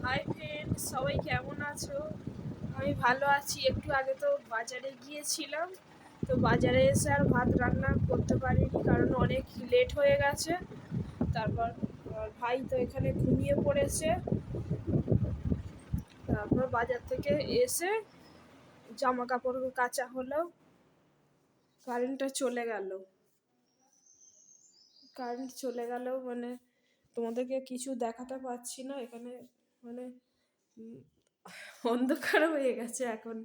Hi friend, সবাই কেমন আছো? আমি ভালো আছি। একটু আগে তো বাজারে গিয়েছিলাম, তো বাজারে এসে আর ভাত রান্না করতে পারিনি কারণ অনেক লেট হয়ে গেছে। তারপর আমার ভাই তো এখানে ঘুমিয়ে পড়েছে। তারপর বাজার থেকে এসে জামা কাপড় কাচা হলো, কারেন্টটা চলে গেল। কারেন্ট চলে গেল মানে তোমাদেরকে কিছু দেখাতে পারছি না এখানে। মানে উম, অন্ধকার হয়ে গেছে এখন।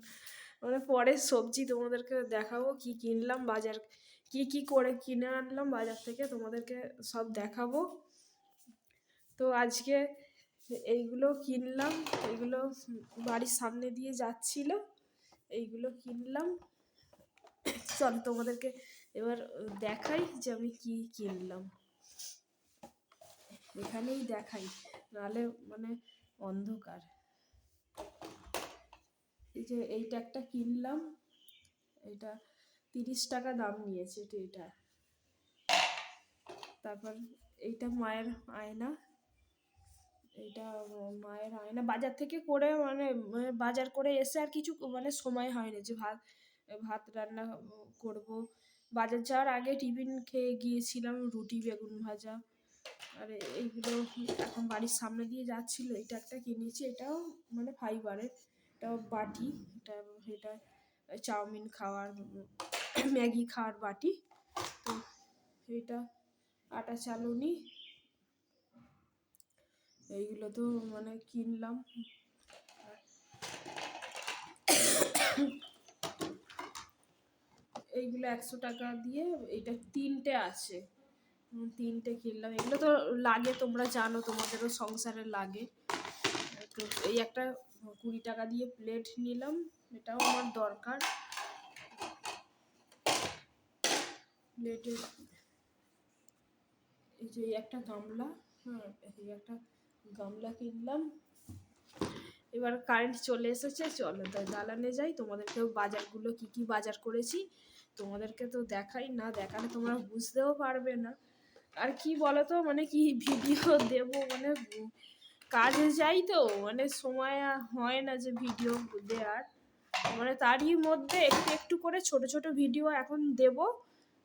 মানে পরে সবজি তোমাদেরকে দেখাবো, কি কিনলাম বাজার, কি করে কিনে আনলাম বাজার থেকে তোমাদেরকে সব দেখাবো। তো আজকে এইগুলো কিনলাম, এইগুলো বাড়ির সামনে দিয়ে যাচ্ছিল, এইগুলো কিনলাম। চল তোমাদেরকে এবার দেখাই যে আমি কি কিনলাম, এখানেই দেখাই, নাহলে মানে অন্ধকার। এই যে এইটা একটা কিনলাম, এটা 30 টাকা দাম নিয়েছে এটা। তারপর এইটা মায়ের আয়না, এইটা মায়ের আয়না বাজার থেকে করে মানে বাজার করে এসে আর কিছু মানে সময় হয়নি যে ভাত ভাত রান্না করব। বাজার যাওয়ার আগে টিফিন খেয়ে গিয়েছিলাম, রুটি বেগুন ভাজা। আর এইগুলো এখন বাড়ির সামনে দিয়ে যাচ্ছিল, এটা একটা কিনেছি, এটাও মানে ফাইবারের, এটাও বাটি। এটা এটা চাউমিন খাওয়ার, ম্যাগি খাওয়ার বাটি। তো এটা আটা চালুনি, এইগুলো তো মানে কিনলাম। এইগুলো 100 টাকা দিয়ে, এটা তিনটে আছে, তিনটে কিনলাম। এগুলো তো লাগে, তোমরা জানো, তোমাদেরও সংসারে লাগে। তো এই একটা 20 টাকা দিয়ে প্লেট নিলাম, এটাও আমার দরকার। প্লেটের এই যে একটা গামলা, হ্যাঁ এই একটা গামলা কিনলাম। এবার কারেন্ট চলে এসেছে, চলো তাই দালানে যাই, তোমাদেরকেও বাজারগুলো কি কি বাজার করেছি তোমাদেরকে তো দেখাই, না দেখালে তোমরা বুঝতেও পারবে না। আর কি বলো তো, মানে কি ভিডিও দেব, মানে কাজে যাই তো মানে সময় হয় না যে ভিডিও দেওয়ার। মানে তারই মধ্যে একটু একটু করে ছোট ছোট ভিডিও এখন দেব,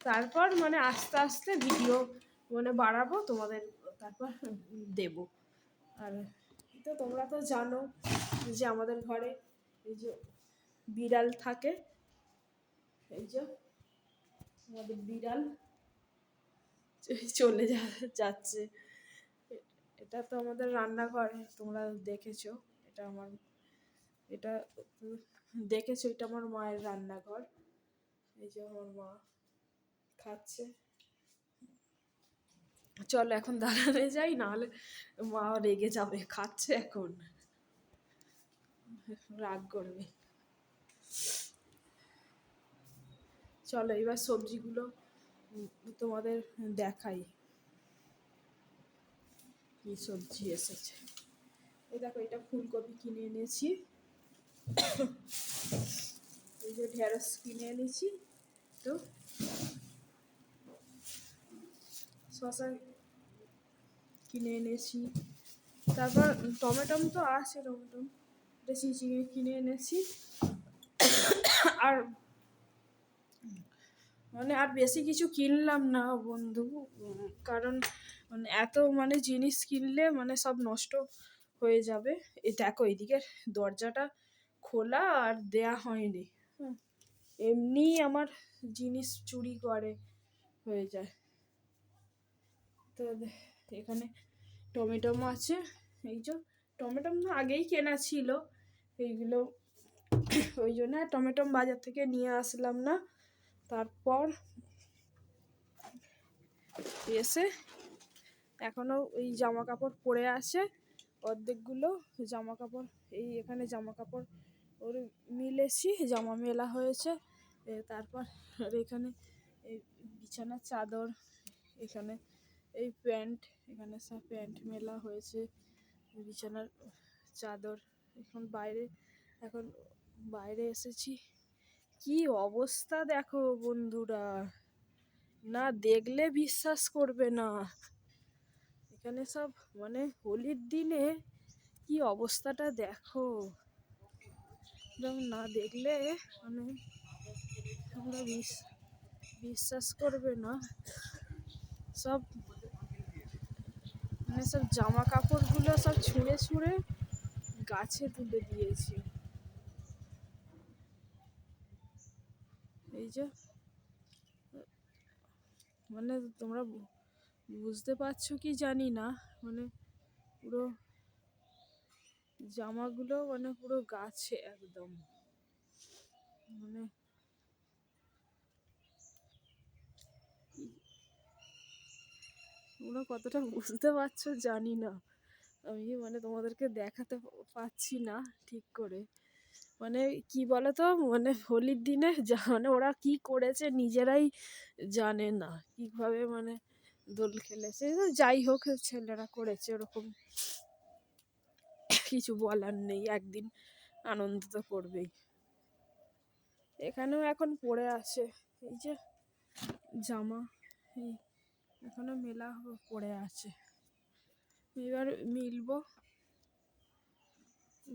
তারপর মানে আস্তে আস্তে ভিডিও মানে বাড়াবো তোমাদের, তারপর দেব। আর তো তোমরা তো জানো যে আমাদের ঘরে এই যে বিড়াল থাকে, এই যে আমাদের বিড়াল চলে যাচ্ছে। এটা তো আমাদের রান্নাঘরে, তোমরা দেখেছো, এটা আমার, এটা দেখেছো, এটা আমার মায়ের রান্নাঘর। এই যে আমার মা খাচ্ছে। চলো এখন দাঁড়ানে যাই, নাহলে মা রেগে যাবে, খাচ্ছে এখন, রাগ করবে। চলো এবার সবজিগুলো তোমাদের দেখাই কি সবজি এসেছে। এই দেখো, এটা ফুলকপি কিনে এনেছি, এই যে ঢেঁড়স কিনে এনেছি, তো শশা কিনে এনেছি। তারপর টমেটম তো আছে, টমেটম এটা চিচিঙে কিনে এনেছি। আর মানে আর বেশি কিছু কিনলাম না বন্ধু, কারণ মানে এত মানে জিনিস কিনলে মানে সব নষ্ট হয়ে যাবে। এ দেখো এইদিকে দরজাটা খোলা আর দেয়া হয়নি, হ্যাঁ, এমনি আমার জিনিস চুরি করে হয়ে যায়। তো এখানে টমেটোম আছে, এই যে টমেটোম তো আগেই কেনা ছিল, এইগুলো ওই জন্য টমেটোম বাজার থেকে নিয়ে আসলাম না। তারপর এসে এখনও এই জামা কাপড় পরে আছে, অর্ধেকগুলো জামা কাপড়, এই এখানে জামা কাপড় ওর মিলেছি, জামা মেলা হয়েছে। তারপর আর এখানে এই বিছানার চাদর, এখানে এই প্যান্ট, এখানে সব প্যান্ট মেলা হয়েছে, বিছানার চাদর। এখন বাইরে, এখন বাইরে এসেছি, কি অবস্থা দেখো বন্ধুরা, না দেখলে বিশ্বাস করবে না। এখানে সব মানে হোলির দিনে কি অবস্থাটা দেখো, একদম না দেখলে মানে তোমরা বিশ্বাস করবে না। সব মানে সব জামা কাপড়গুলো সব ছুঁড়ে ছুঁড়ে গাছে তুলে দিয়েছি। এই যে মানে তোমরা বুঝতে পারছো কি জানি না, মানে পুরো জামাগুলো মানে পুরো গাছে একদম, মানে তোমরা কতটা বুঝতে পারছো জানি না। আমি মানে তোমাদেরকে দেখাতে পাচ্ছি না ঠিক করে। মানে কি বলতো, মানে হোলির দিনে মানে ওরা কি করেছে নিজেরাই জানে না কিভাবে মানে দোল খেলেছে। যাই হোক, ছেলেরা করেছে ওরকম, কিছু বলার নেই, একদিন আনন্দ তো করবেই। এখানেও এখন পড়ে আছে এই যে জামা, এই এখনো মেলা পড়ে আছে। এবার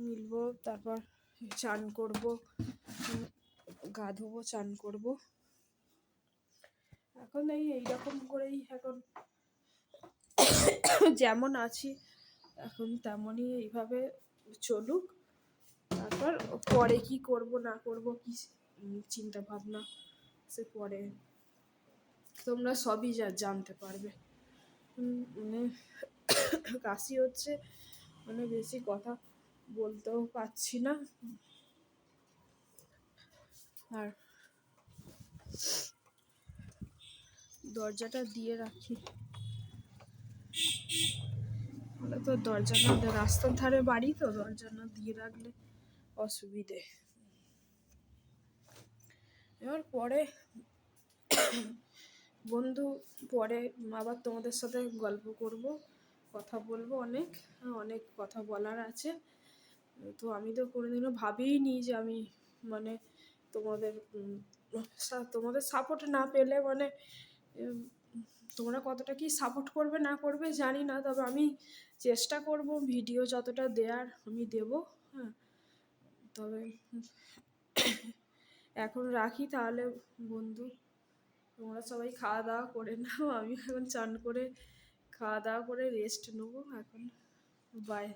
মিলবো, তারপর চান করব, গা ধোবো, চান করব। এখন এইরকম করেই এখন যেমন আছি এখন তেমনই এইভাবে চলুক। তারপর পরে কি করব না করব কি চিন্তা ভাবনা সে পরে তোমরা সবই জানতে পারবে। মানে কাশি হচ্ছে, মানে বেশি কথা বলতেও পারছি না। আর দরজাটা দিয়ে রাখি, তো দরজা না, রাস্তার ধারে বাড়ি তো দরজা না দিয়ে রাখলে অসুবিধে। এবার পরে বন্ধু, পরে আবার তোমাদের সাথে গল্প করব, কথা বলবো, অনেক অনেক কথা বলার আছে। তো আমি তো কোনোদিনও ভাবিনি যে আমি মানে তোমাদের তোমাদের সাপোর্ট না পেলে মানে তোমরা কতটা কি সাপোর্ট করবে না করবে জানি না, তবে আমি চেষ্টা করব ভিডিও যতটা দেওয়ার আমি দেব। হ্যাঁ, তবে এখন রাখি তাহলে বন্ধু, তোমরা সবাই খাওয়া দাওয়া করে নাও, আমি এখন চান করে খাওয়া দাওয়া করে রেস্ট নেবো এখন। বাই।